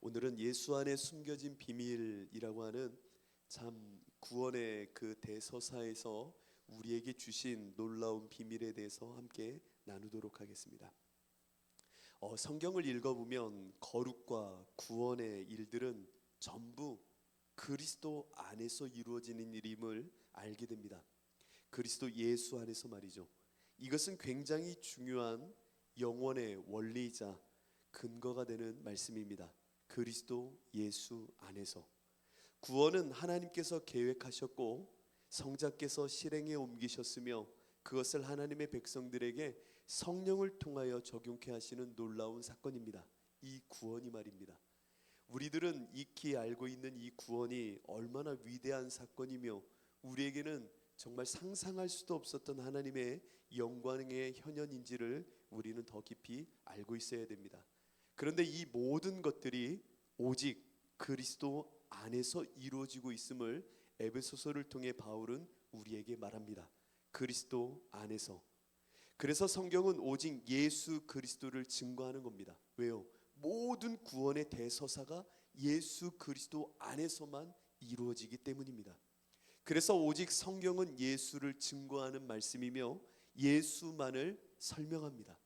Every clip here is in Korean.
오늘은 예수 안에 숨겨진 비밀이라고 하는 참 구원의 그 대서사에서 우리에게 주신 놀라운 비밀에 대해서 함께 나누도록 하겠습니다. 성경을 읽어보면 거룩과 구원의 일들은 전부 그리스도 안에서 이루어지는 일임을 알게 됩니다. 그리스도 예수 안에서 말이죠. 이것은 굉장히 중요한 영원의 원리이자 근거가 되는 말씀입니다. 그리스도 예수 안에서 구원은 하나님께서 계획하셨고 성자께서 실행에 옮기셨으며 그것을 하나님의 백성들에게 성령을 통하여 적용케 하시는 놀라운 사건입니다. 이 구원이 말입니다. 우리들은 익히 알고 있는 이 구원이 얼마나 위대한 사건이며 우리에게는 정말 상상할 수도 없었던 하나님의 영광의 현현인지를 우리는 더 깊이 알고 있어야 됩니다. 그런데 이 모든 것들이 오직 그리스도 안에서 이루어지고 있음을 에베소서를 통해 바울은 우리에게 말합니다. 그리스도 안에서. 그래서 성경은 오직 예수 그리스도를 증거하는 겁니다. 왜요? 모든 구원의 대서사가 예수 그리스도 안에서만 이루어지기 때문입니다. 그래서 오직 성경은 예수를 증거하는 말씀이며 예수만을 설명합니다.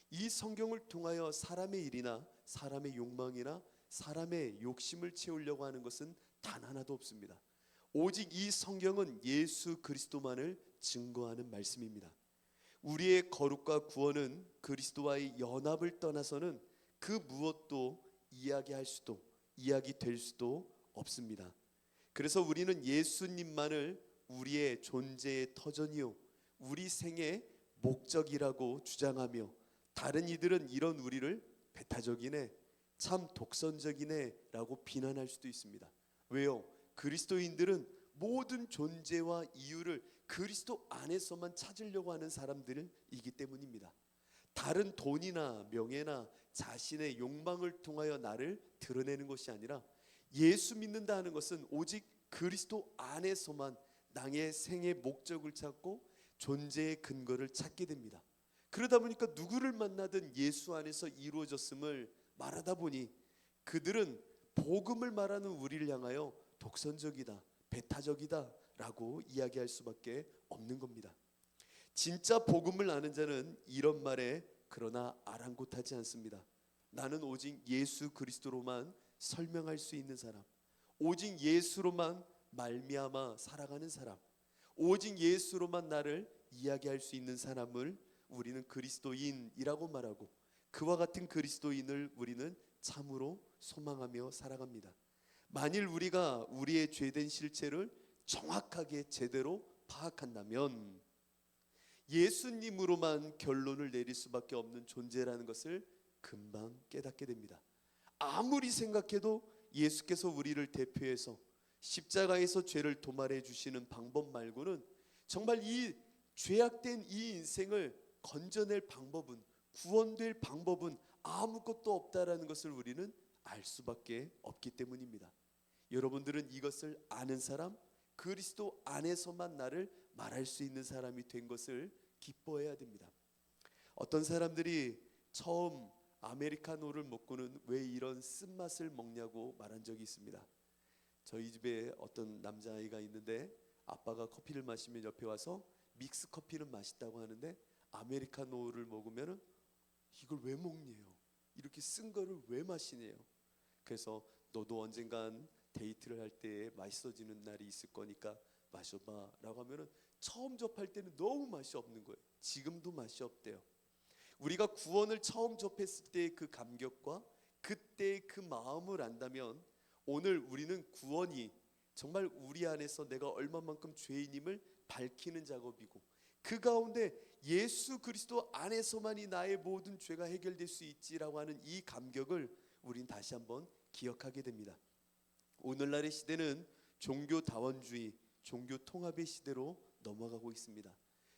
이 성경을 통하여 사람의 일이나 사람의 욕망이나 사람의 욕심을 채우려고 하는 것은 단 하나도 없습니다. 오직 이 성경은 예수 그리스도만을 증거하는 말씀입니다. 우리의 거룩과 구원은 그리스도와의 연합을 떠나서는 그 무엇도 이야기할 수도 이야기될 수도 없습니다. 그래서 우리는 예수님만을 우리의 존재의 터전이요 우리 생의 목적이라고 주장하며 다른 이들은 이런 우리를 배타적이네, 참 독선적이네 라고 비난할 수도 있습니다. 왜요? 그리스도인들은 모든 존재와 이유를 그리스도 안에서만 찾으려고 하는 사람들이기 때문입니다. 다른 돈이나 명예나 자신의 욕망을 통하여 나를 드러내는 것이 아니라 예수 믿는다 하는 것은 오직 그리스도 안에서만 나의 생의 목적을 찾고 존재의 근거를 찾게 됩니다. 그러다 보니까 누구를 만나든 예수 안에서 이루어졌음을 말하다 보니 그들은 복음을 말하는 우리를 향하여 독선적이다, 배타적이다 라고 이야기할 수밖에 없는 겁니다. 진짜 복음을 아는 자는 이런 말에 그러나 아랑곳하지 않습니다. 나는 오직 예수 그리스도로만 설명할 수 있는 사람, 오직 예수로만 말미암아 살아가는 사람, 오직 예수로만 나를 이야기할 수 있는 사람을 우리는 그리스도인이라고 말하고 그와 같은 그리스도인을 우리는 참으로 소망하며 살아갑니다. 만일 우리가 우리의 죄된 실체를 정확하게 제대로 파악한다면 예수님으로만 결론을 내릴 수밖에 없는 존재라는 것을 금방 깨닫게 됩니다. 아무리 생각해도 예수께서 우리를 대표해서 십자가에서 죄를 도말해 주시는 방법 말고는 정말 이 죄악된 이 인생을 건져낼 방법은, 구원될 방법은 아무것도 없다라는 것을 우리는 알 수밖에 없기 때문입니다. 여러분들은 이것을 아는 사람, 그리스도 안에서만 나를 말할 수 있는 사람이 된 것을 기뻐해야 됩니다. 어떤 사람들이 처음 아메리카노를 먹고는 왜 이런 쓴맛을 먹냐고 말한 적이 있습니다. 저희 집에 어떤 남자아이가 있는데 아빠가 커피를 마시면 옆에 와서 믹스 커피는 맛있다고 하는데 아메리카노를 먹으면 이걸 왜 먹냐요? 이렇게 쓴 거를 왜 마시냐요? 그래서 너도 언젠간 데이트를 할 때 맛있어지는 날이 있을 거니까 마셔봐 라고 하면은 처음 접할 때는 너무 맛이 없는 거예요. 지금도 맛이 없대요. 우리가 구원을 처음 접했을 때의 그 감격과 그때의 그 마음을 안다면 오늘 우리는 구원이 정말 우리 안에서 내가 얼마만큼 죄인임을 밝히는 작업이고 그 가운데 예수 그리스도 안에서만이 나의 모든 죄가 해결될 수 있지라고 하는 이 감격을 우린 다시 한번 기억하게 됩니다. 오늘날의 시대는 종교다원주의, 종교통합의 시대로 넘어가고 있습니다.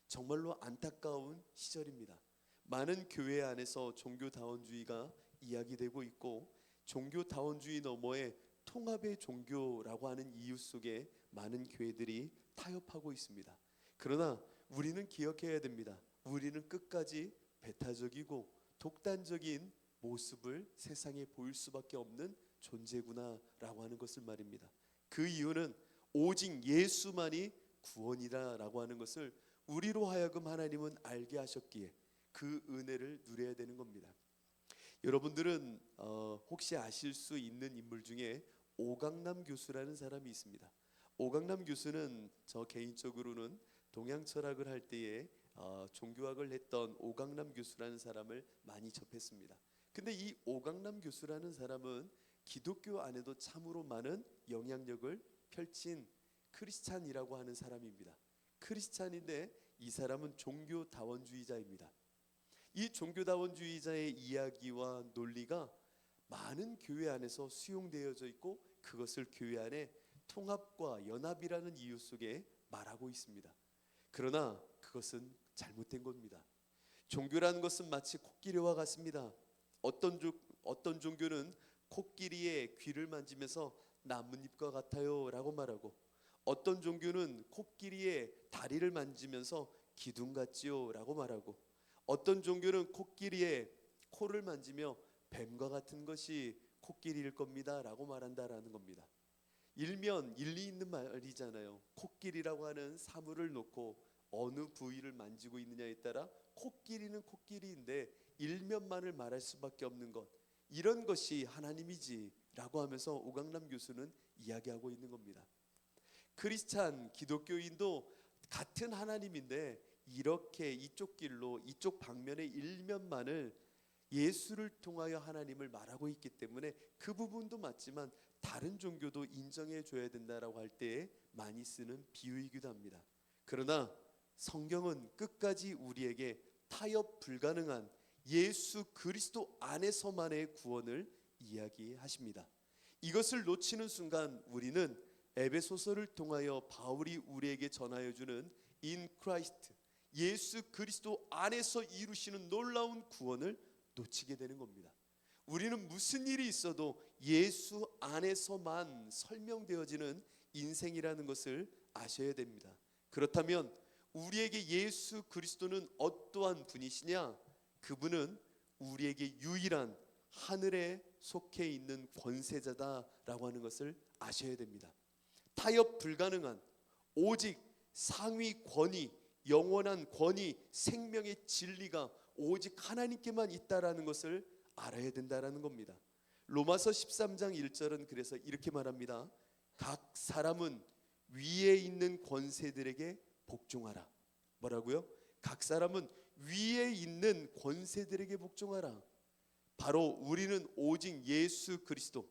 정말로 안타까운 시절입니다. 많은 교회 안에서 종교다원주의가 이야기되고 있고 종교다원주의 너머에 통합의 종교라고 하는 이유 속에 많은 교회들이 타협하고 있습니다. 그러나 우리는 기억해야 됩니다. 우리는 끝까지 배타적이고 독단적인 모습을 세상에 보일 수밖에 없는 존재구나라고 하는 것을 말입니다. 그 이유는 오직 예수만이 구원이다라고 하는 것을 우리로 하여금 하나님은 알게 하셨기에 그 은혜를 누려야 되는 겁니다. 여러분들은 혹시 아실 수 있는 인물 중에 오강남 교수라는 사람이 있습니다. 오강남 교수는 저 개인적으로는 동양 철학을 할 때에 종교학을 했던 오강남 교수라는 사람을 많이 접했습니다. 근데 이 오강남 교수라는 사람은 기독교 안에도 참으로 많은 영향력을 펼친 크리스찬이라고 하는 사람입니다. 크리스찬인데 이 사람은 종교다원주의자입니다. 이 종교다원주의자의 이야기와 논리가 많은 교회 안에서 수용되어져 있고 그것을 교회 안에 통합과 연합이라는 이유 속에 말하고 있습니다. 그러나 그것은 잘못된 겁니다. 종교라는 것은 마치 코끼리와 같습니다. 어떤 종교는 코끼리의 귀를 만지면서 나뭇잎과 같아요 라고 말하고, 어떤 종교는 코끼리의 다리를 만지면서 기둥 같지요 라고 말하고, 어떤 종교는 코끼리의 코를 만지며 뱀과 같은 것이 코끼리일 겁니다 라고 말한다라는 겁니다. 일면 일리 있는 말이잖아요. 코끼리라고 하는 사물을 놓고 어느 부위를 만지고 있느냐에 따라 코끼리는 코끼리인데 일면만을 말할 수밖에 없는 것, 이런 것이 하나님이지 라고 하면서 오강남 교수는 이야기하고 있는 겁니다. 크리스찬 기독교인도 같은 하나님인데 이렇게 이쪽 길로 이쪽 방면의 일면만을 예수를 통하여 하나님을 말하고 있기 때문에 그 부분도 맞지만 다른 종교도 인정해 줘야 된다라고 할 때에 많이 쓰는 비유이기도 합니다. 그러나 성경은 끝까지 우리에게 타협 불가능한 예수 그리스도 안에서만의 구원을 이야기하십니다. 이것을 놓치는 순간 우리는 에베소서를 통하여 바울이 우리에게 전하여 주는 In Christ, 예수 그리스도 안에서 이루시는 놀라운 구원을 놓치게 되는 겁니다. 우리는 무슨 일이 있어도 예수 안에서만 설명되어지는 인생이라는 것을 아셔야 됩니다. 그렇다면 우리에게 예수 그리스도는 어떠한 분이시냐? 그분은 우리에게 유일한 하늘에 속해 있는 권세자다라고 하는 것을 아셔야 됩니다. 타협 불가능한 오직 상위 권위, 영원한 권위, 생명의 진리가 오직 하나님께만 있다라는 것을 알아야 된다라는 겁니다. 로마서 13장 1절은 그래서 이렇게 말합니다. 각 사람은 위에 있는 권세들에게 복종하라. 뭐라고요? 각 사람은 위에 있는 권세들에게 복종하라. 바로 우리는 오직 예수 그리스도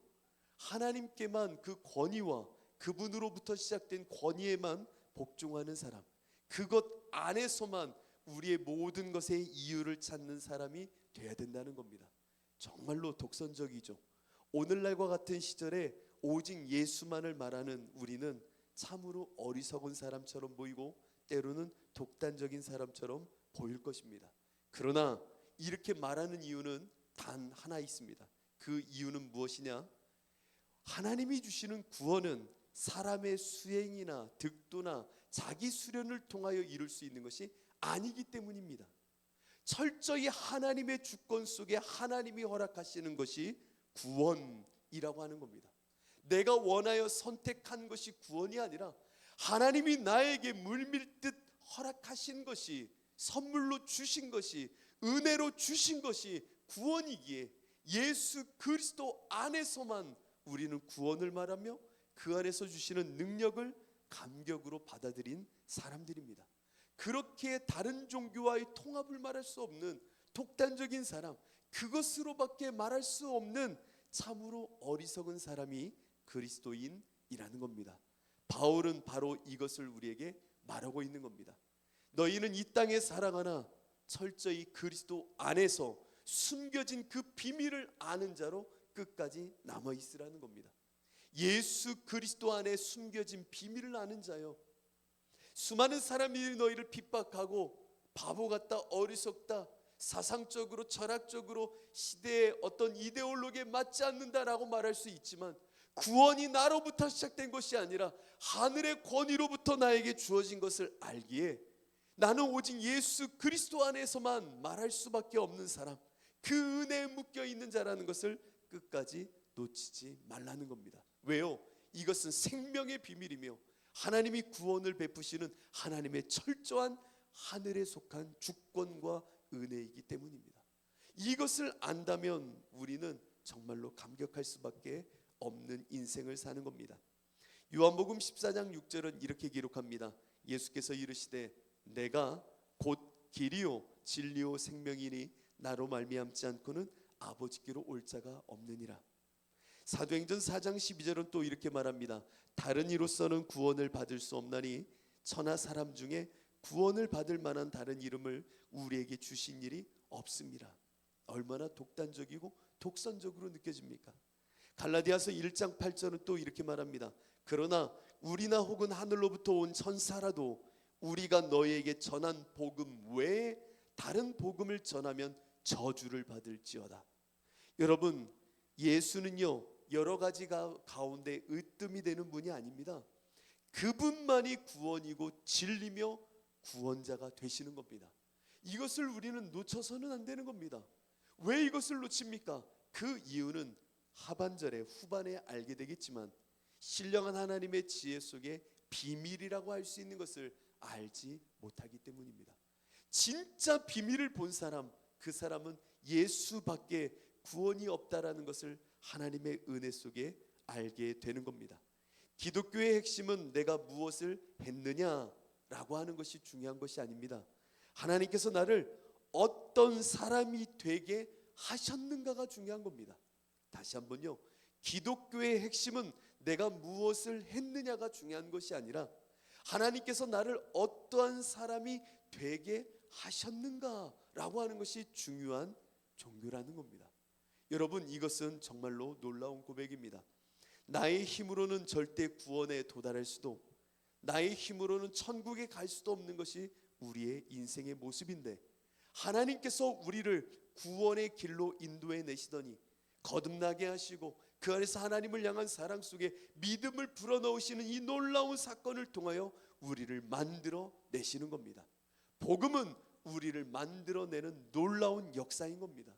하나님께만 그 권위와 그분으로부터 시작된 권위에만 복종하는 사람, 그것 안에서만 우리의 모든 것의 이유를 찾는 사람이 돼야 된다는 겁니다. 정말로 독선적이죠. 오늘날과 같은 시절에 오직 예수만을 말하는 우리는 참으로 어리석은 사람처럼 보이고 때로는 독단적인 사람처럼 보일 것입니다. 그러나 이렇게 말하는 이유는 단 하나 있습니다. 그 이유는 무엇이냐? 하나님이 주시는 구원은 사람의 수행이나 득도나 자기 수련을 통하여 이룰 수 있는 것이 아니기 때문입니다. 철저히 하나님의 주권 속에 하나님이 허락하시는 것이 구원이라고 하는 겁니다. 내가 원하여 선택한 것이 구원이 아니라 하나님이 나에게 물밀듯 허락하신 것이, 선물로 주신 것이, 은혜로 주신 것이 구원이기에 예수 그리스도 안에서만 우리는 구원을 말하며 그 안에서 주시는 능력을 감격으로 받아들인 사람들입니다. 그렇게 다른 종교와의 통합을 말할 수 없는 독단적인 사람, 그것으로밖에 말할 수 없는 참으로 어리석은 사람이 그리스도인이라는 겁니다. 바울은 바로 이것을 우리에게 말하고 있는 겁니다. 너희는 이 땅에 살아가나 철저히 그리스도 안에서 숨겨진 그 비밀을 아는 자로 끝까지 남아 있으라는 겁니다. 예수 그리스도 안에 숨겨진 비밀을 아는 자요. 수많은 사람들이 너희를 핍박하고 바보 같다, 어리석다, 사상적으로 철학적으로 시대의 어떤 이데올로기에 맞지 않는다라고 말할 수 있지만 구원이 나로부터 시작된 것이 아니라 하늘의 권위로부터 나에게 주어진 것을 알기에 나는 오직 예수 그리스도 안에서만 말할 수밖에 없는 사람, 그 은혜에 묶여 있는 자라는 것을 끝까지 놓치지 말라는 겁니다. 왜요? 이것은 생명의 비밀이며 하나님이 구원을 베푸시는 하나님의 철저한 하늘에 속한 주권과 은혜이기 때문입니다. 이것을 안다면 우리는 정말로 감격할 수밖에 없는 인생을 사는 겁니다. 요한복음 14장 6절은 이렇게 기록합니다. 예수께서 이르시되 내가 곧 길이요 진리요 생명이니 나로 말미암지 않고는 아버지께로 올 자가 없느니라. 사도행전 4장 12절은 또 이렇게 말합니다. 다른 이로서는 구원을 받을 수 없나니 천하 사람 중에 구원을 받을 만한 다른 이름을 우리에게 주신 일이 없습니다. 얼마나 독단적이고 독선적으로 느껴집니까? 갈라디아서 1장 8절은 또 이렇게 말합니다. 그러나 우리나 혹은 하늘로부터 온 천사라도 우리가 너희에게 전한 복음 외에 다른 복음을 전하면 저주를 받을지어다. 여러분, 예수는요 여러 가지가 가운데 으뜸이 되는 분이 아닙니다. 그분만이 구원이고 진리며 구원자가 되시는 겁니다. 이것을 우리는 놓쳐서는 안 되는 겁니다. 왜 이것을 놓칩니까? 그 이유는 하반절에 후반에 알게 되겠지만 신령한 하나님의 지혜 속에 비밀이라고 할 수 있는 것을 알지 못하기 때문입니다. 진짜 비밀을 본 사람, 그 사람은 예수밖에 구원이 없다라는 것을 하나님의 은혜 속에 알게 되는 겁니다. 기독교의 핵심은 내가 무엇을 했느냐라고 하는 것이 중요한 것이 아닙니다. 하나님께서 나를 어떤 사람이 되게 하셨는가가 중요한 겁니다. 다시 한번요, 기독교의 핵심은 내가 무엇을 했느냐가 중요한 것이 아니라 하나님께서 나를 어떠한 사람이 되게 하셨는가라고 하는 것이 중요한 종교라는 겁니다. 여러분, 이것은 정말로 놀라운 고백입니다. 나의 힘으로는 절대 구원에 도달할 수도, 나의 힘으로는 천국에 갈 수도 없는 것이 우리의 인생의 모습인데 하나님께서 우리를 구원의 길로 인도해 내시더니 거듭나게 하시고 그 안에서 하나님을 향한 사랑 속에 믿음을 불어넣으시는 이 놀라운 사건을 통하여 우리를 만들어 내시는 겁니다. 복음은 우리를 만들어내는 놀라운 역사인 겁니다.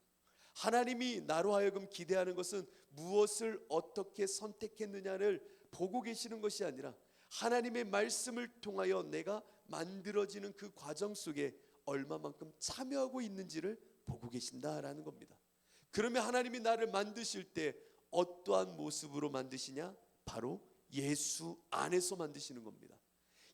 하나님이 나로 하여금 기대하는 것은 무엇을 어떻게 선택했느냐를 보고 계시는 것이 아니라 하나님의 말씀을 통하여 내가 만들어지는 그 과정 속에 얼마만큼 참여하고 있는지를 보고 계신다라는 겁니다. 그러면 하나님이 나를 만드실 때 어떠한 모습으로 만드시냐? 바로 예수 안에서 만드시는 겁니다.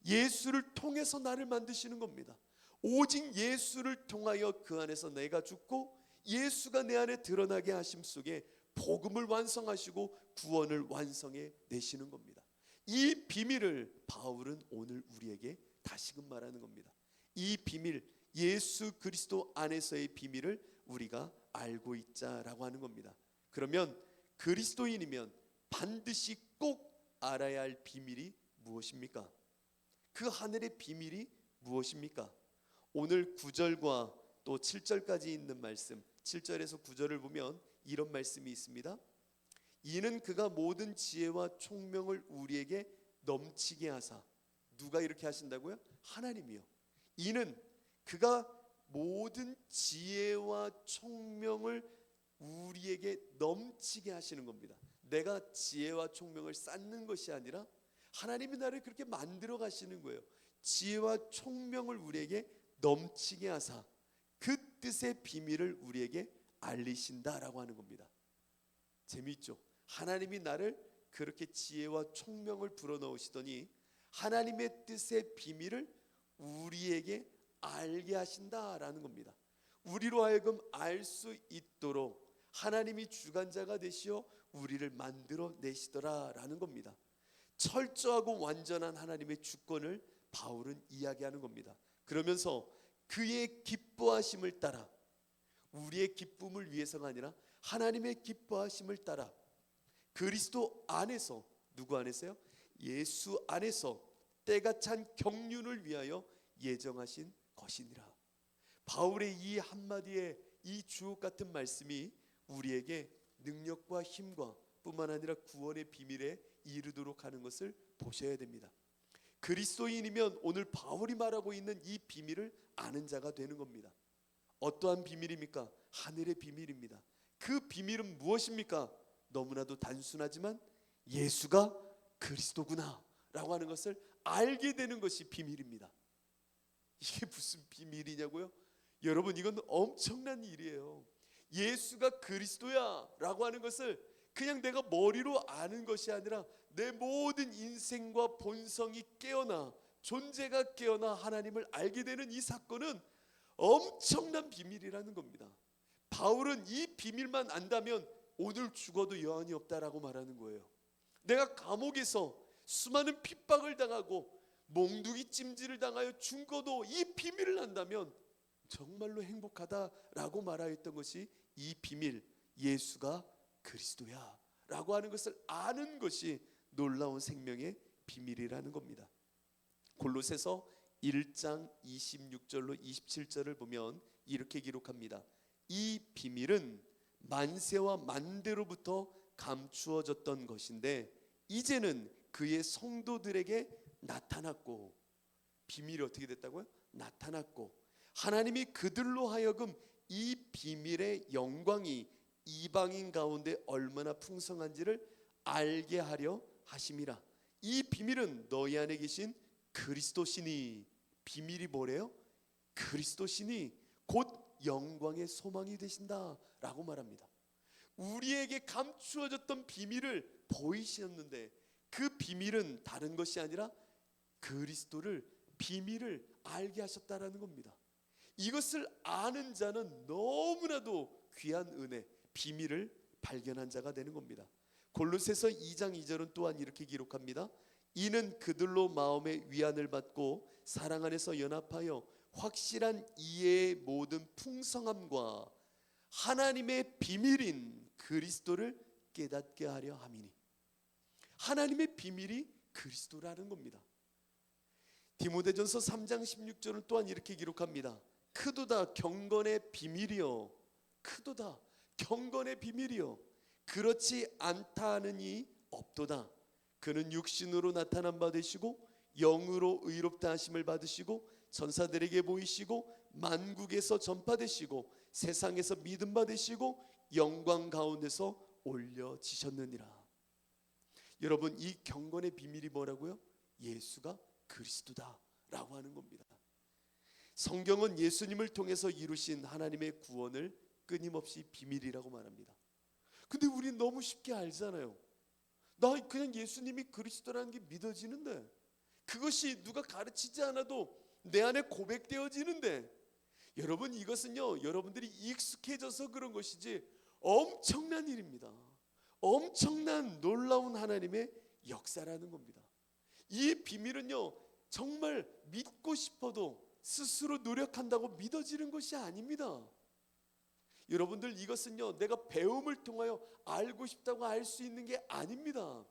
예수를 통해서 나를 만드시는 겁니다. 오직 예수를 통하여 그 안에서 내가 죽고 예수가 내 안에 드러나게 하심 속에 복음을 완성하시고 구원을 완성해 내시는 겁니다. 이 비밀을 바울은 오늘 우리에게 다시금 말하는 겁니다. 이 비밀, 예수 그리스도 안에서의 비밀을 우리가 알고 있자라고 하는 겁니다. 그러면 그리스도인이면 반드시 꼭 알아야 할 비밀이 무엇입니까? 그 하늘의 비밀이 무엇입니까? 오늘 9절과 또 7절까지 있는 말씀, 7절에서 9절을 보면 이런 말씀이 있습니다. 이는 그가 모든 지혜와 총명을 우리에게 넘치게 하사. 누가 이렇게 하신다고요? 하나님이요. 이는 그가 모든 지혜와 총명을 우리에게 넘치게 하시는 겁니다. 내가 지혜와 총명을 쌓는 것이 아니라 하나님이 나를 그렇게 만들어 가시는 거예요. 지혜와 총명을 우리에게 넘치게 하사 그 뜻의 비밀을 우리에게 알리신다라고 하는 겁니다. 재미있죠? 하나님이 나를 그렇게 지혜와 총명을 불어넣으시더니 하나님의 뜻의 비밀을 우리에게 알게 하신다라는 겁니다. 우리로 하여금 알 수 있도록 하나님이 주관자가 되시어 우리를 만들어 내시더라라는 겁니다. 철저하고 완전한 하나님의 주권을 바울은 이야기하는 겁니다. 그러면서 그의 기뻐하심을 따라, 우리의 기쁨을 위해서가 아니라 하나님의 기뻐하심을 따라 그리스도 안에서, 누구 안에서요? 예수 안에서 때가 찬 경륜을 위하여 예정하신 것이니라. 바울의 이 한마디의 이 주옥 같은 말씀이 우리에게 능력과 힘과 뿐만 아니라 구원의 비밀에 이르도록 하는 것을 보셔야 됩니다. 그리스도인이면 오늘 바울이 말하고 있는 이 비밀을 아는 자가 되는 겁니다. 어떠한 비밀입니까? 하늘의 비밀입니다. 그 비밀은 무엇입니까? 너무나도 단순하지만 예수가 그리스도구나 라고 하는 것을 알게 되는 것이 비밀입니다. 이게 무슨 비밀이냐고요? 여러분, 이건 엄청난 일이에요. 예수가 그리스도야 라고 하는 것을 그냥 내가 머리로 아는 것이 아니라 내 모든 인생과 본성이 깨어나, 존재가 깨어나 하나님을 알게 되는 이 사건은 엄청난 비밀이라는 겁니다. 바울은 이 비밀만 안다면 오늘 죽어도 여한이 없다라고 말하는 거예요. 내가 감옥에서 수많은 핍박을 당하고 몽둥이 찜질을 당하여 죽어도 이 비밀을 안다면 정말로 행복하다라고 말하였던 것이 이 비밀, 예수가 그리스도야 라고 하는 것을 아는 것이 놀라운 생명의 비밀이라는 겁니다. 골로새서 1장 26절로 27절을 보면 이렇게 기록합니다. 이 비밀은 만세와 만대로부터 감추어졌던 것인데 이제는 그의 성도들에게 나타났고, 비밀이 어떻게 됐다고요? 나타났고, 하나님이 그들로 하여금 이 비밀의 영광이 이방인 가운데 얼마나 풍성한지를 알게 하려 하심이라. 이 비밀은 너희 안에 계신 그리스도시니, 비밀이 뭐래요? 그리스도시니 곧 영광의 소망이 되신다 라고 말합니다. 우리에게 감추어졌던 비밀을 보이셨는데 그 비밀은 다른 것이 아니라 그리스도를, 비밀을 알게 하셨다라는 겁니다. 이것을 아는 자는 너무나도 귀한 은혜, 비밀을 발견한 자가 되는 겁니다. 골로새서 2장 2절은 또한 이렇게 기록합니다. 이는 그들로 마음의 위안을 받고 사랑 안에서 연합하여 확실한 이해의 모든 풍성함과 하나님의 비밀인 그리스도를 깨닫게 하려 함이니. 하나님의 비밀이 그리스도라는 겁니다. 디모데전서 3장 16절은 또한 이렇게 기록합니다. 크도다 경건의 비밀이요, 크도다 경건의 비밀이요, 그렇지 않다 하느니 없도다. 그는 육신으로 나타난 바 되시고 영으로 의롭다 하심을 받으시고 천사들에게 보이시고 만국에서 전파되시고 세상에서 믿음 받으시고 영광 가운데서 올려지셨느니라. 여러분, 이 경건의 비밀이 뭐라고요? 예수가 그리스도다 라고 하는 겁니다. 성경은 예수님을 통해서 이루신 하나님의 구원을 끊임없이 비밀이라고 말합니다. 근데 우리는 너무 쉽게 알잖아요. 나 그냥 예수님이 그리스도라는 게 믿어지는데, 그것이 누가 가르치지 않아도 내 안에 고백되어지는데, 여러분, 이것은요 여러분들이 익숙해져서 그런 것이지 엄청난 일입니다. 엄청난 놀라운 하나님의 역사라는 겁니다. 이 비밀은요 정말 믿고 싶어도 스스로 노력한다고 믿어지는 것이 아닙니다. 여러분들, 이것은요 내가 배움을 통하여 알고 싶다고 알 수 있는 게 아닙니다.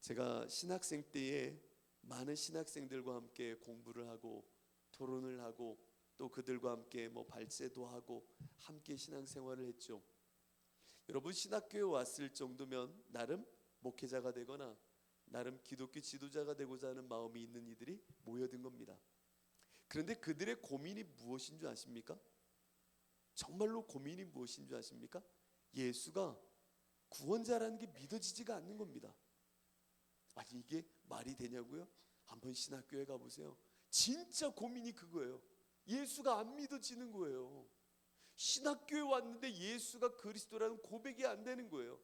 제가 신학생 때에 많은 신학생들과 함께 공부를 하고 토론을 하고 또 그들과 함께 발제도 하고 함께 신앙생활을 했죠. 여러분, 신학교에 왔을 정도면 나름 목회자가 되거나 나름 기독교 지도자가 되고자 하는 마음이 있는 이들이 모여든 겁니다. 그런데 그들의 고민이 무엇인 줄 아십니까? 정말로 고민이 무엇인 줄 아십니까? 예수가 구원자라는 게 믿어지지가 않는 겁니다. 아니, 이게 말이 되냐고요? 한번 신학교에 가보세요. 진짜 고민이 그거예요. 예수가 안 믿어지는 거예요. 신학교에 왔는데 예수가 그리스도라는 고백이 안 되는 거예요.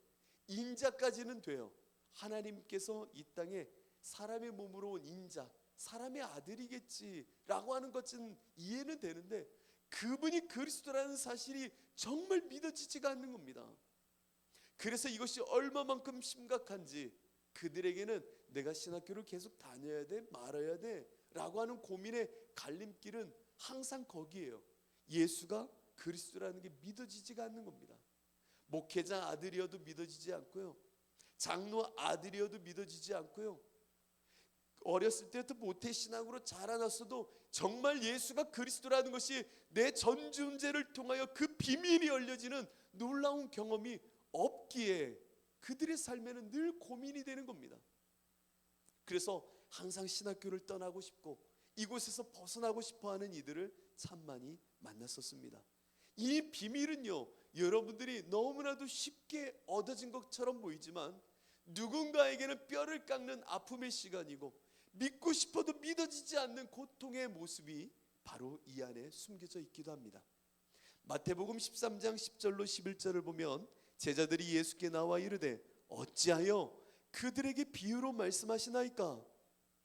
인자까지는 돼요. 하나님께서 이 땅에 사람의 몸으로 온 인자, 사람의 아들이겠지라고 하는 것은 이해는 되는데 그분이 그리스도라는 사실이 정말 믿어지지가 않는 겁니다. 그래서 이것이 얼마만큼 심각한지 그들에게는 내가 신학교를 계속 다녀야 돼 말아야 돼 라고 하는 고민의 갈림길은 항상 거기에요. 예수가 그리스도라는 게 믿어지지가 않는 겁니다. 목회자 아들이어도 믿어지지 않고요, 장로 아들이어도 믿어지지 않고요, 어렸을 때부터 모태신앙으로 자라났어도 정말 예수가 그리스도라는 것이 내 전 존재를 통하여 그 비밀이 열려지는 놀라운 경험이 없기에 그들의 삶에는 늘 고민이 되는 겁니다. 그래서 항상 신학교를 떠나고 싶고 이곳에서 벗어나고 싶어하는 이들을 참 많이 만났었습니다. 이 비밀은요 여러분들이 너무나도 쉽게 얻어진 것처럼 보이지만 누군가에게는 뼈를 깎는 아픔의 시간이고 믿고 싶어도 믿어지지 않는 고통의 모습이 바로 이 안에 숨겨져 있기도 합니다. 마태복음 13장 10절로 11절을 보면 제자들이 예수께 나와 이르되 어찌하여 그들에게 비유로 말씀하시나이까?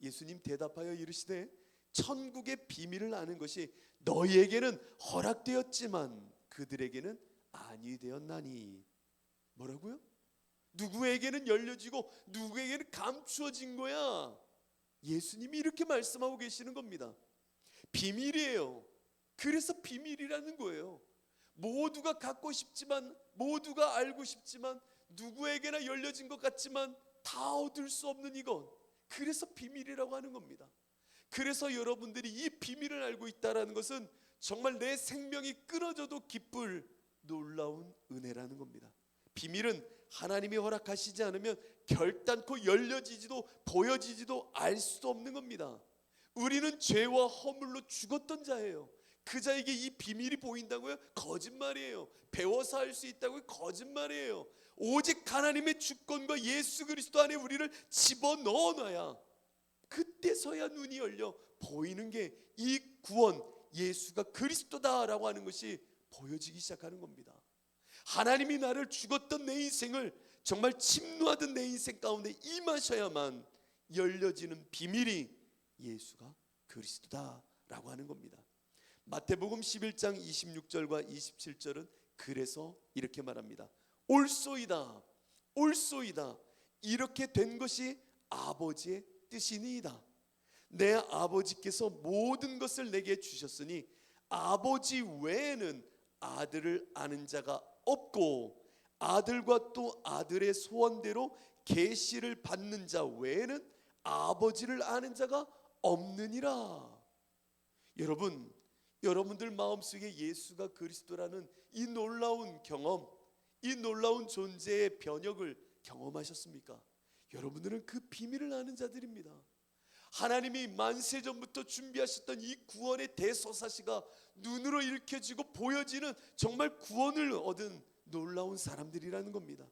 예수님 대답하여 이르시되 천국의 비밀을 아는 것이 너희에게는 허락되었지만 그들에게는 아니 되었나니. 뭐라고요? 누구에게는 열려지고 누구에게는 감추어진 거야. 예수님이 이렇게 말씀하고 계시는 겁니다. 비밀이에요. 그래서 비밀이라는 거예요. 모두가 갖고 싶지만, 모두가 알고 싶지만, 누구에게나 열려진 것 같지만 다 얻을 수 없는 이것, 그래서 비밀이라고 하는 겁니다. 그래서 여러분들이 이 비밀을 알고 있다는 것은 정말 내 생명이 끊어져도 기쁠 놀라운 은혜라는 겁니다. 비밀은 하나님이 허락하시지 않으면 결단코 열려지지도 보여지지도 알 수도 없는 겁니다. 우리는 죄와 허물로 죽었던 자예요. 그 자에게 이 비밀이 보인다고요? 거짓말이에요. 배워서 할 수 있다고요? 거짓말이에요. 오직 하나님의 주권과 예수 그리스도 안에 우리를 집어넣어 놔야 그때서야 눈이 열려 보이는 게 이 구원, 예수가 그리스도다라고 하는 것이 보여지기 시작하는 겁니다. 하나님이 나를 죽었던 내 인생을 정말 침노하던 내 인생 가운데 임하셔야만 열려지는 비밀이 예수가 그리스도다라고 하는 겁니다. 마태복음 11장 26절과 27절은 그래서 이렇게 말합니다. 옳소이다, 옳소이다. 이렇게 된 것이 아버지의 뜻이니이다. 내 아버지께서 모든 것을 내게 주셨으니 아버지 외에는 아들을 아는 자가 없고 아들과 또 아들의 소원대로 계시를 받는 자 외에는 아버지를 아는 자가 없느니라. 여러분, 여러분들 마음속에 예수가 그리스도라는 이 놀라운 경험, 이 놀라운 존재의 변혁을 경험하셨습니까? 여러분들은 그 비밀을 아는 자들입니다. 하나님이 만세전부터 준비하셨던 이 구원의 대서사시가 눈으로 읽혀지고 보여지는 정말 구원을 얻은 놀라운 사람들이라는 겁니다.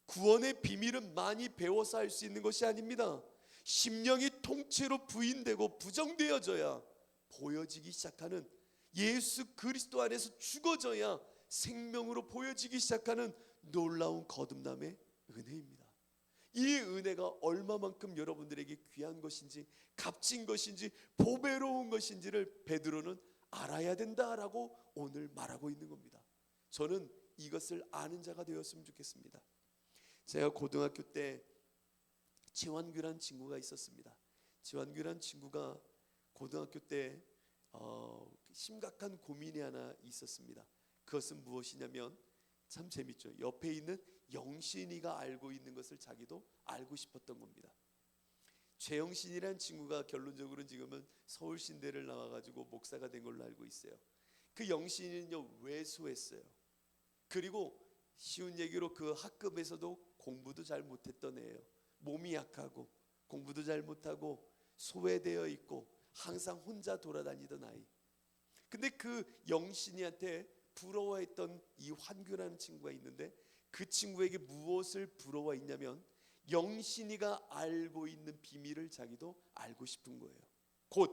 구원의 비밀은 많이 배워서 할 수 있는 것이 아닙니다. 심령이 통째로 부인되고 부정되어져야 보여지기 시작하는, 예수 그리스도 안에서 죽어져야 생명으로 보여지기 시작하는 놀라운 거듭남의 은혜입니다. 이 은혜가 얼마만큼 여러분들에게 귀한 것인지, 값진 것인지, 보배로운 것인지를 베드로는 알아야 된다라고 오늘 말하고 있는 겁니다. 저는 이것을 아는 자가 되었으면 좋겠습니다. 제가 고등학교 때 지환규란 친구가 있었습니다. 지환규란 친구가 고등학교 때 심각한 고민이 하나 있었습니다. 그것은 무엇이냐면 참 재밌죠. 옆에 있는 영신이가 알고 있는 것을 자기도 알고 싶었던 겁니다. 최영신이라는 친구가 결론적으로는 지금은 서울신대를 나와가지고 목사가 된 걸로 알고 있어요. 그 영신이는요 외소했어요. 그리고 쉬운 얘기로 그 학급에서도 공부도 잘 못했던 애예요. 몸이 약하고 공부도 잘 못하고 소외되어 있고 항상 혼자 돌아다니던 아이. 근데 그 영신이한테 부러워했던 이 환규라는 친구가 있는데 그 친구에게 무엇을 부러워했냐면 영신이가 알고 있는 비밀을 자기도 알고 싶은 거예요. 곧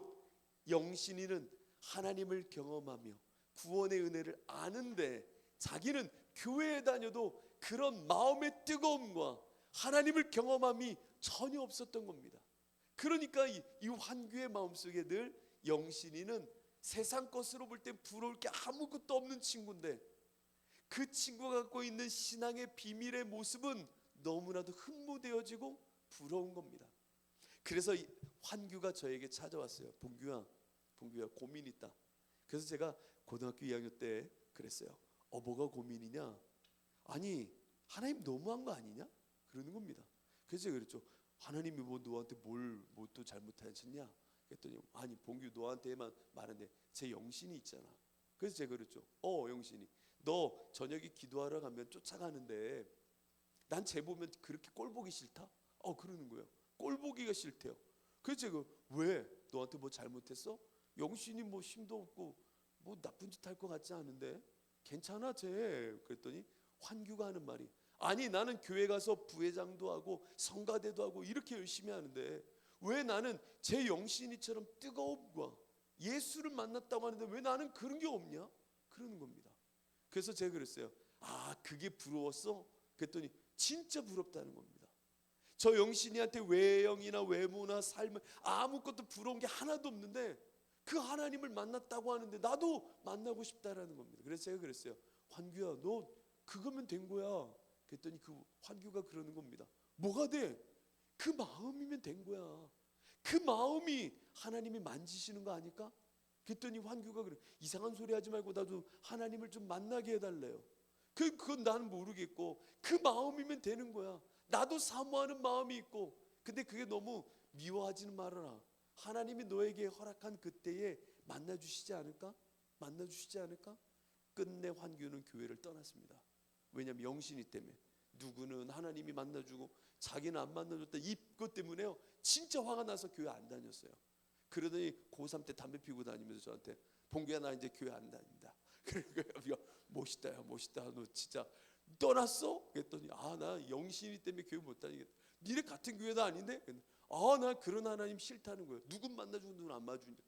영신이는 하나님을 경험하며 구원의 은혜를 아는데 자기는 교회에 다녀도 그런 마음의 뜨거움과 하나님을 경험함이 전혀 없었던 겁니다. 그러니까 이 환규의 마음속에 늘 영신이는 세상 것으로 볼 땐 부러울 게 아무것도 없는 친구인데 그 친구가 갖고 있는 신앙의 비밀의 모습은 너무나도 흠모되어지고 부러운 겁니다. 그래서 환규가 저에게 찾아왔어요. 봉규야 고민 있다. 그래서 제가 고등학교 2학년 때 그랬어요. 뭐가 고민이냐? 아니 하나님 너무한 거 아니냐? 그러는 겁니다. 그래서 제가 그랬죠. 하나님이 뭐 너한테 뭘 또 잘못하셨냐? 그랬더니 아니 봉규 너한테만 말하는데 제 영신이 있잖아. 그래서 제가 그랬죠. 영신이 너 저녁에 기도하러 가면 쫓아가는데 난 쟤 보면 그렇게 꼴 보기 싫다? 그러는 거예요. 꼴 보기가 싫대요. 그래서 제가 왜? 너한테 뭐 잘못했어? 영신이 뭐 힘도 없고 뭐 나쁜 짓 할 것 같지 않은데 괜찮아 쟤. 그랬더니 환규가 하는 말이, 아니 나는 교회 가서 부회장도 하고 성가대도 하고 이렇게 열심히 하는데 왜 나는 제 영신이처럼 뜨거움과 예수를 만났다고 하는데 왜 나는 그런 게 없냐? 그러는 겁니다. 그래서 제가 그랬어요. 아, 그게 부러웠어? 그랬더니 진짜 부럽다는 겁니다. 저 영신이한테 외형이나 외모나 삶을 아무것도 부러운 게 하나도 없는데 그 하나님을 만났다고 하는데 나도 만나고 싶다라는 겁니다. 그래서 제가 그랬어요. 환규야, 너 그거면 된 거야. 그랬더니 그 환규가 그러는 겁니다. 뭐가 돼? 그 마음이면 된 거야. 그 마음이 하나님이 만지시는 거 아닐까? 그랬더니 환규가 그래, 이상한 소리 하지 말고 나도 하나님을 좀 만나게 해달래요. 그건 나는 모르겠고 그 마음이면 되는 거야. 나도 사모하는 마음이 있고, 근데 그게 너무 미워하지는 말아라. 하나님이 너에게 허락한 그때에 만나주시지 않을까? 만나주시지 않을까? 끝내 환규는 교회를 떠났습니다. 왜냐하면 영신이 때문에. 누구는 하나님이 만나주고 자기는 안 만나줬다, 이것 때문에요 진짜 화가 나서 교회 안 다녔어요. 그러더니 고3 때 담배 피우고 다니면서 저한테, 봉규야 나 이제 교회 안 다닌다. 그러니까 멋있다, 야 멋있다, 너 진짜 떠났어? 그랬더니 아, 나 영신이 때문에 교회 못 다니겠다. 니네 같은 교회도 아닌데? 아, 나 그런 하나님 싫다는 거예요. 누군 만나주고 누군 안 만나주는데.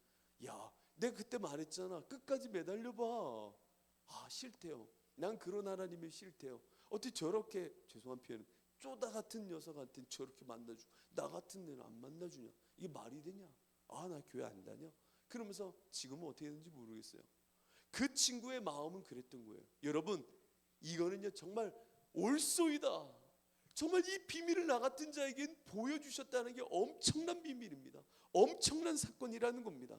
야, 내가 그때 말했잖아. 끝까지 매달려봐. 아, 싫대요. 난 그런 하나님이 싫대요. 어떻게 저렇게, 죄송한 표현, 쪼다 같은 녀석한테는 저렇게 만나주고 나 같은 데는 안 만나주냐? 이게 말이 되냐? 아, 나 교회 안 다녀. 그러면서 지금은 어떻게 되는지 모르겠어요. 그 친구의 마음은 그랬던 거예요. 여러분, 이거는요 정말 올소이다. 정말 이 비밀을 나 같은 자에겐 보여주셨다는 게 엄청난 비밀입니다. 엄청난 사건이라는 겁니다.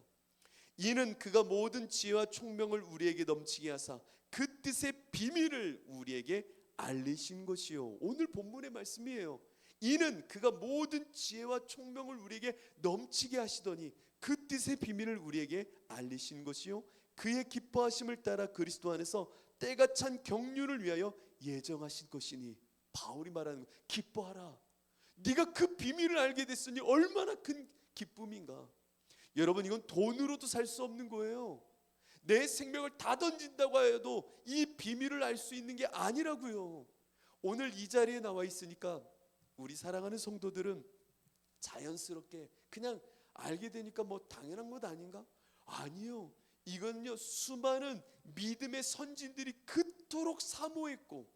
이는 그가 모든 지혜와 총명을 우리에게 넘치게 하사 그 뜻의 비밀을 우리에게 알리신 것이요. 오늘 본문의 말씀이에요. 이는 그가 모든 지혜와 총명을 우리에게 넘치게 하시더니 그 뜻의 비밀을 우리에게 알리신 것이요, 그의 기뻐하심을 따라 그리스도 안에서 때가 찬 경륜을 위하여 예정하신 것이니. 바울이 말하는 거예요. 기뻐하라. 네가 그 비밀을 알게 됐으니 얼마나 큰 기쁨인가. 여러분, 이건 돈으로도 살 수 없는 거예요. 내 생명을 다 던진다고 해도 이 비밀을 알 수 있는 게 아니라고요. 오늘 이 자리에 나와 있으니까 우리 사랑하는 성도들은 자연스럽게 그냥 알게 되니까 뭐 당연한 것 아닌가? 아니요. 이건요 수많은 믿음의 선진들이 그토록 사모했고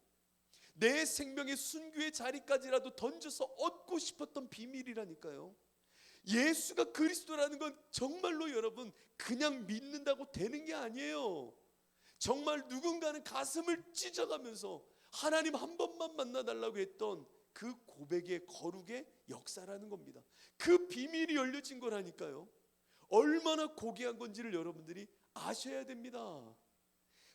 내 생명의 순교의 자리까지라도 던져서 얻고 싶었던 비밀이라니까요. 예수가 그리스도라는 건 정말로 여러분 그냥 믿는다고 되는 게 아니에요. 정말 누군가는 가슴을 찢어가면서 하나님 한 번만 만나달라고 했던 그 고백의 거룩의 역사라는 겁니다. 그 비밀이 열려진 거라니까요. 얼마나 고귀한 건지를 여러분들이 아셔야 됩니다.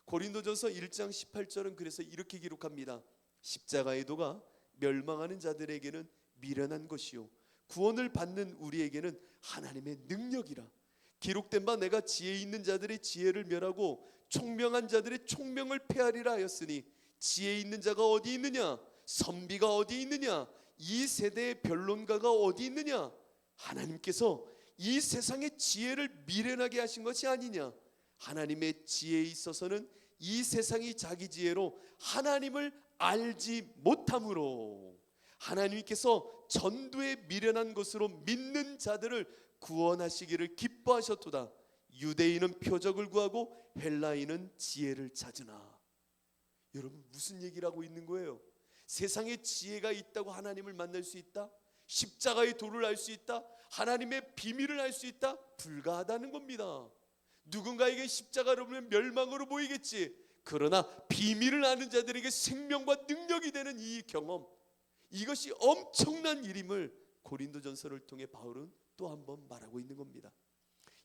고린도전서 1장 18절은 그래서 이렇게 기록합니다. 십자가의 도가 멸망하는 자들에게는 미련한 것이요 구원을 받는 우리에게는 하나님의 능력이라. 기록된 바 내가 지혜 있는 자들의 지혜를 멸하고 총명한 자들의 총명을 폐하리라 하였으니 지혜 있는 자가 어디 있느냐? 선비가 어디 있느냐? 이 세대의 변론가가 어디 있느냐? 하나님께서 이 세상의 지혜를 미련하게 하신 것이 아니냐? 하나님의 지혜에 있어서는 이 세상이 자기 지혜로 하나님을 알지 못함으로 하나님께서 전도에 미련한 것으로 믿는 자들을 구원하시기를 기뻐하셨도다. 유대인은 표적을 구하고 헬라인은 지혜를 찾으나. 여러분, 무슨 얘기를 하고 있는 거예요? 세상에 지혜가 있다고 하나님을 만날 수 있다? 십자가의 도를 알 수 있다? 하나님의 비밀을 알 수 있다? 불가하다는 겁니다. 누군가에게 십자가로 보면 멸망으로 보이겠지. 그러나 비밀을 아는 자들에게 생명과 능력이 되는 이 경험, 이것이 엄청난 일임을 고린도전서를 통해 바울은 또 한 번 말하고 있는 겁니다.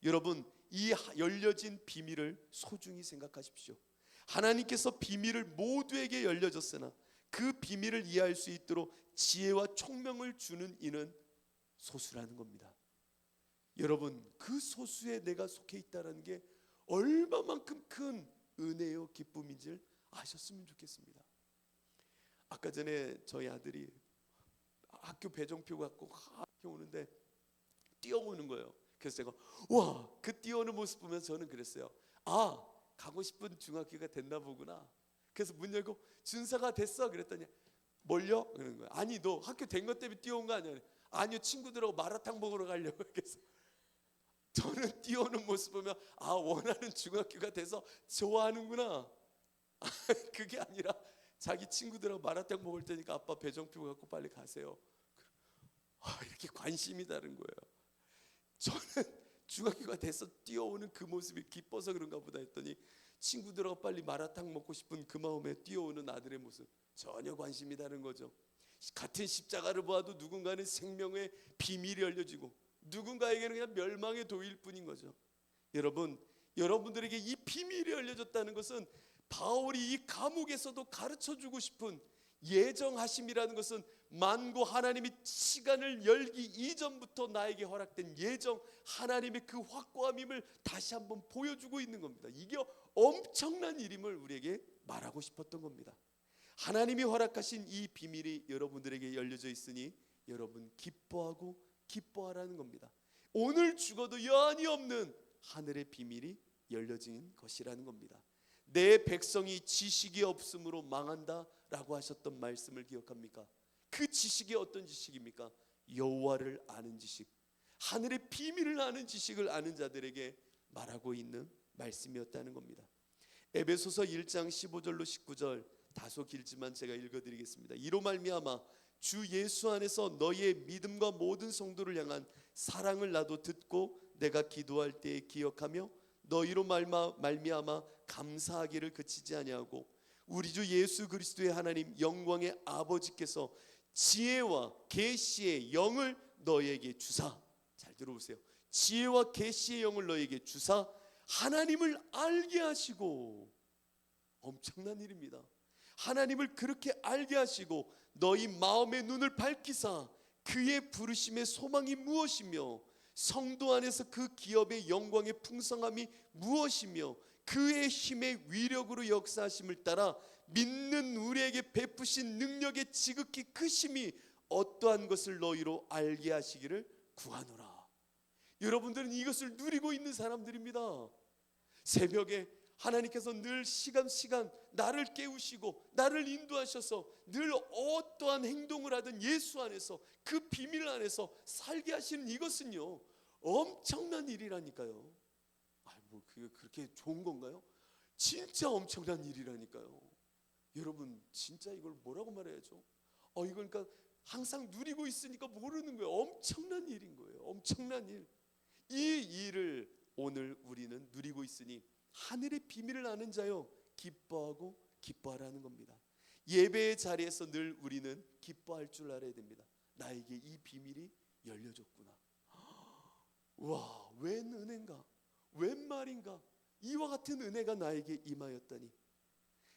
여러분, 이 열려진 비밀을 소중히 생각하십시오. 하나님께서 비밀을 모두에게 열려줬으나 그 비밀을 이해할 수 있도록 지혜와 총명을 주는 이는 소수라는 겁니다. 여러분, 그 소수에 내가 속해 있다는 게 얼마만큼 큰 은혜요 기쁨인지를 아셨으면 좋겠습니다. 아까 전에 저희 아들이 학교 배정표 갖고 학교 오는데 뛰어오는 거예요. 그래서 제가 와, 그 뛰어오는 모습 보면서 저는 그랬어요. 아, 가고 싶은 중학교가 됐나 보구나. 그래서 문 열고 준서가 됐어 그랬더니 뭘요? 그러는 거야. 아니 너 학교 된 것 때문에 뛰어온 거 아니야? 아니요, 친구들하고 마라탕 먹으러 가려고. 그래서 저는 뛰어오는 모습 보면 아, 원하는 중학교가 돼서 좋아하는구나. 그게 아니라 자기 친구들하고 마라탕 먹을 테니까 아빠 배정표 갖고 빨리 가세요. 이렇게 관심이 다른 거예요. 저는 중학교가 돼서 뛰어오는 그 모습이 기뻐서 그런가 보다 했더니 친구들하고 빨리 마라탕 먹고 싶은 그 마음에 뛰어오는 아들의 모습, 전혀 관심이 다른 거죠. 같은 십자가를 보아도 누군가는 생명의 비밀이 열려지고 누군가에게는 그냥 멸망의 도일 뿐인 거죠. 여러분들에게 이 비밀이 열려졌다는 것은 바울이 이 감옥에서도 가르쳐주고 싶은 예정하심이라는 것은 만고 하나님이 시간을 열기 이전부터 나에게 허락된 예정, 하나님의 그 확고함임을 다시 한번 보여주고 있는 겁니다. 이게 엄청난 일임을 우리에게 말하고 싶었던 겁니다. 하나님이 허락하신 이 비밀이 여러분들에게 열려져 있으니 여러분 기뻐하고 기뻐하라는 겁니다. 오늘 죽어도 여한이 없는 하늘의 비밀이 열려진 것이라는 겁니다. 내 백성이 지식이 없으므로 망한다라고 하셨던 말씀을 기억합니까? 그 지식이 어떤 지식입니까? 여호와를 아는 지식, 하늘의 비밀을 아는 지식을 아는 자들에게 말하고 있는 말씀이었다는 겁니다. 에베소서 1장 15절로 19절 다소 길지만 제가 읽어드리겠습니다. 이로 말미암아 주 예수 안에서 너희의 믿음과 모든 성도를 향한 사랑을 나도 듣고 내가 기도할 때에 기억하며 너희로 말미암아 감사하기를 그치지 아니하고 우리 주 예수 그리스도의 하나님 영광의 아버지께서 지혜와 계시의 영을 너희에게 주사, 잘 들어보세요. 지혜와 계시의 영을 너희에게 주사 하나님을 알게 하시고, 엄청난 일입니다. 하나님을 그렇게 알게 하시고 너희 마음의 눈을 밝히사 그의 부르심의 소망이 무엇이며 성도 안에서 그 기업의 영광의 풍성함이 무엇이며 그의 힘의 위력으로 역사하심을 따라 믿는 우리에게 베푸신 능력의 지극히 크심이 어떠한 것을 너희로 알게 하시기를 구하노라. 여러분들은 이것을 누리고 있는 사람들입니다. 새벽에 하나님께서 늘 시간 나를 깨우시고 나를 인도하셔서 늘 어떠한 행동을 하든 예수 안에서 그 비밀 안에서 살게 하시는 이것은요 엄청난 일이라니까요. 뭐 그게 그렇게 좋은 건가요? 진짜 엄청난 일이라니까요. 여러분 진짜 이걸 뭐라고 말해야죠? 이거 그러니까 항상 누리고 있으니까 모르는 거예요. 엄청난 일인 거예요. 엄청난 일. 이 일을 오늘 우리는 누리고 있으니 하늘의 비밀을 아는 자요 기뻐하고 기뻐하라는 겁니다. 예배의 자리에서 늘 우리는 기뻐할 줄 알아야 됩니다. 나에게 이 비밀이 열려졌구나. 와, 웬 은혜인가, 웬 말인가, 이와 같은 은혜가 나에게 임하였다니.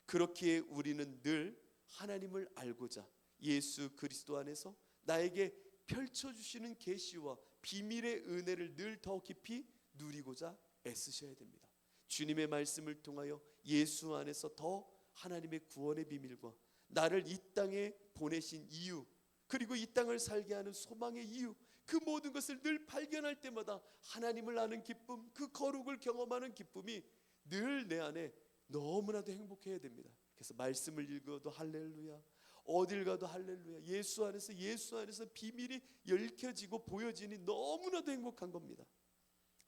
그렇기에 우리는 늘 하나님을 알고자 예수 그리스도 안에서 나에게 펼쳐주시는 계시와 비밀의 은혜를 늘 더 깊이 누리고자 애쓰셔야 됩니다. 주님의 말씀을 통하여 예수 안에서 더 하나님의 구원의 비밀과 나를 이 땅에 보내신 이유, 그리고 이 땅을 살게 하는 소망의 이유, 그 모든 것을 늘 발견할 때마다 하나님을 아는 기쁨, 그 거룩을 경험하는 기쁨이 늘 내 안에 너무나도 행복해야 됩니다. 그래서 말씀을 읽어도 할렐루야, 어딜 가도 할렐루야, 예수 안에서 비밀이 읽혀지고 보여지니 너무나도 행복한 겁니다.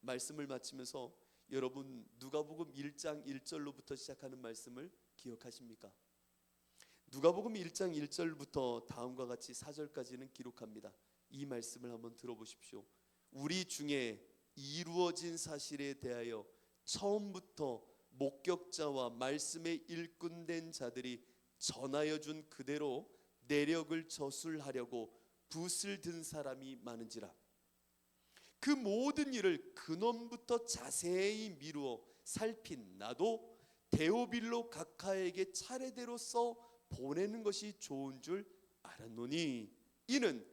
말씀을 마치면서 여러분 누가복음 1장 1절로부터 시작하는 말씀을 기억하십니까? 누가복음 1장 1절부터 다음과 같이 4절까지는 기록합니다. 이 말씀을 한번 들어보십시오. 우리 중에 이루어진 사실에 대하여 처음부터 목격자와 말씀의 일꾼된 자들이 전하여 준 그대로 내력을 저술하려고 붓을 든 사람이 많은지라. 그 모든 일을 근원부터 자세히 미루어 살핀 나도 데오빌로 각하에게 차례대로 써 보내는 것이 좋은 줄 알았노니 이는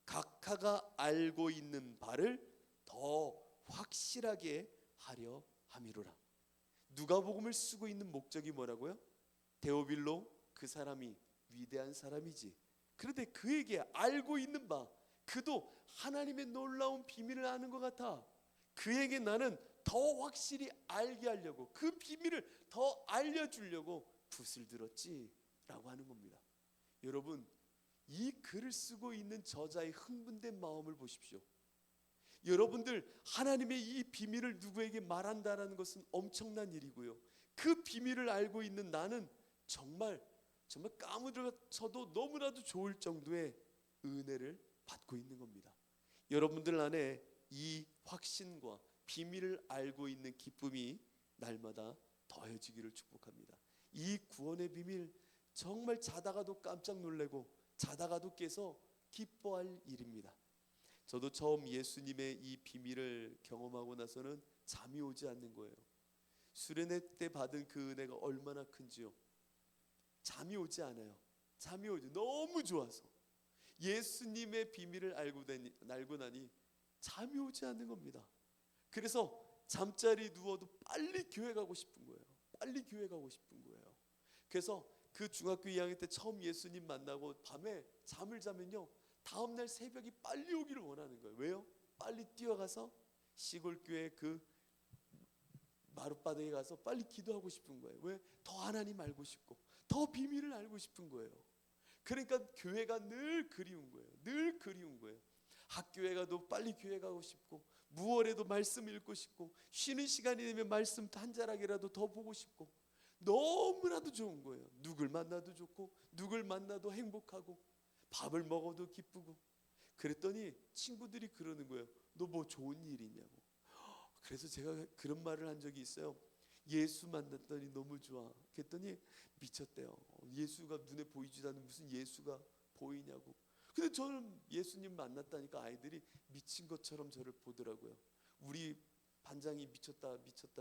각하가 알고 있는 바를 더 확실하게 하려 함이로라. 누가복음을 쓰고 있는 목적이 뭐라고요? 데오빌로 그 사람이 위대한 사람이지. 그런데 그에게 알고 있는 바, 그도 하나님의 놀라운 비밀을 아는 것 같아. 그에게 나는 더 확실히 알게 하려고, 그 비밀을 더 알려주려고 붓을 들었지라고 하는 겁니다. 여러분, 이 글을 쓰고 있는 저자의 흥분된 마음을 보십시오. 여러분들, 하나님의 이 비밀을 누구에게 말한다라는 것은 엄청난 일이고요, 그 비밀을 알고 있는 나는 정말 까무러쳐도 너무나도 좋을 정도의 은혜를 받고 있는 겁니다. 여러분들 안에 이 확신과 비밀을 알고 있는 기쁨이 날마다 더해지기를 축복합니다. 이 구원의 비밀, 정말 자다가도 깜짝 놀래고 자다가도 깨서 기뻐할 일입니다. 저도 처음 예수님의 이 비밀을 경험하고 나서는 잠이 오지 않는 거예요. 수련회 때 받은 그 은혜가 얼마나 큰지요. 잠이 오지 않아요. 잠이 오지, 너무 좋아서. 예수님의 비밀을 알고 나니 잠이 오지 않는 겁니다. 그래서 잠자리 누워도 빨리 교회 가고 싶은 거예요. 빨리 교회 가고 싶은 거예요. 그래서 그 중학교 2학년 때 처음 예수님 만나고 밤에 잠을 자면요, 다음날 새벽이 빨리 오기를 원하는 거예요. 왜요? 빨리 뛰어가서 시골 교회 그 마룻바닥에 가서 빨리 기도하고 싶은 거예요. 왜? 더 하나님 알고 싶고 더 비밀을 알고 싶은 거예요. 그러니까 교회가 늘 그리운 거예요. 늘 그리운 거예요. 학교에 가도 빨리 교회 가고 싶고, 무월에도 말씀 읽고 싶고, 쉬는 시간이 되면 말씀 한 자락이라도 더 보고 싶고, 너무나도 좋은 거예요. 누굴 만나도 좋고, 누굴 만나도 행복하고, 밥을 먹어도 기쁘고. 그랬더니 친구들이 그러는 거예요. 너 뭐 좋은 일 있냐고. 그래서 제가 그런 말을 한 적이 있어요. 예수 만났더니 너무 좋아. 그랬더니 미쳤대요. 예수가 눈에 보이지도 않는 무슨 예수가 보이냐고. 근데 저는 예수님 만났다니까 아이들이 미친 것처럼 저를 보더라고요. 우리 반장이 미쳤다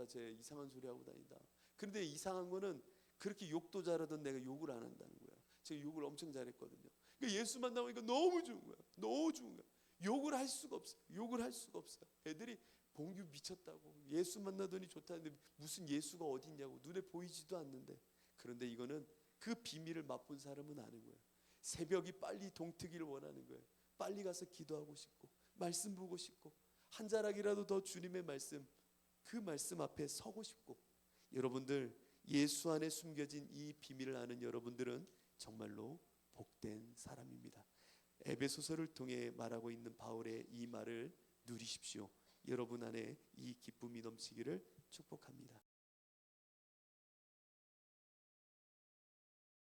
쟤 이상한 소리 하고 다닌다. 그런데 이상한 거는 그렇게 욕도 잘하던 내가 욕을 안 한다는 거예요. 제가 욕을 엄청 잘했거든요. 그러니까 예수 만나보니까 너무 좋은 거예요. 너무 좋은 거예요. 욕을 할 수가 없어요. 욕을 할 수가 없어요. 애들이 봉규 미쳤다고, 예수 만나더니 좋다는데 무슨 예수가 어디 있냐고, 눈에 보이지도 않는데. 그런데 이거는 그 비밀을 맛본 사람은 아는 거예요. 새벽이 빨리 동트기를 원하는 거예요. 빨리 가서 기도하고 싶고, 말씀 보고 싶고, 한 자락이라도 더 주님의 말씀, 그 말씀 앞에 서고 싶고. 여러분들, 예수 안에 숨겨진 이 비밀을 아는 여러분들은 정말로 복된 사람입니다. 에베소서를 통해 말하고 있는 바울의 이 말을 누리십시오. 여러분 안에 이 기쁨이 넘치기를 축복합니다.